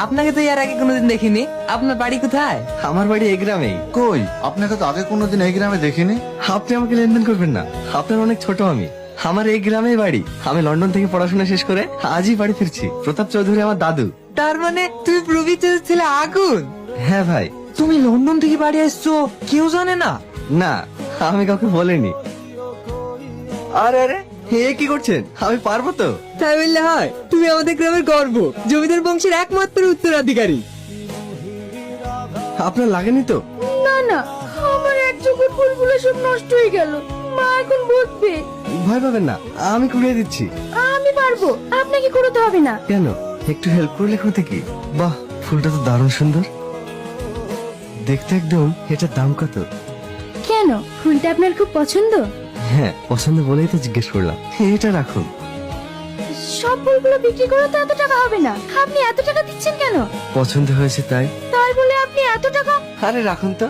আপনাকে তো এর আগে কোনোদিন দেখিনি। আপনার বাড়ি কোথায়? আমার বাড়ি এই গ্রামেই। কই, আপনাকে তো আগে কোনোদিন এই গ্রামে দেখিনি। আপনি আমাকে লেনদেন করবেন না, আপনার অনেক ছোট আমি। আমার এই গ্রামেই বাড়ি। আমি লন্ডন থেকে পড়াশোনা শেষ করে আজই বাড়ি ফিরছি। প্রতাপ চৌধুরী আমার দাদু। তার মানে তুমি প্রবীরের ছেলে আগুন? হ্যাঁ ভাই। তুমি লন্ডন থেকে বাড়ি আসছো, কেউ জানে না? না, আমি কাউকে বলিনি। আরে আরে, এ কি করছেন? আমি পারবো তো। তাই বললে হয়? তুমি আমাদের গ্রামের গর্ব, জমিদার বংশের একমাত্র উত্তরাধিকারী। আপনার লাগেনি তো? না না, আমার এক চোখের ফুলগুলো সব নষ্ট হয়ে গেল। মা এখন বকবে। ভয় পাবেন না, আমি কুড়িয়ে দিচ্ছি। আমি পারবো, আপনাকে করতে হবে না। কেন, একটু হেল্প করলে ক্ষতি কি? বাহ, ফুলটা তো দারুণ সুন্দর দেখতে একদম। এটার দাম কত? কেন, ফুলটা আপনার খুব পছন্দ? হ্যাঁ, পছন্দ বলেই তো জিজ্ঞেস করলাম। এটা রাখুন। সব ফুলগুলো বিক্রি করে তো এত টাকা হবে না। আপনি এত টাকা দিচ্ছেন কেন? পছন্দ হয়েছে তাই। তাই বলে আপনি এত টাকা? আরে রাখুন তো।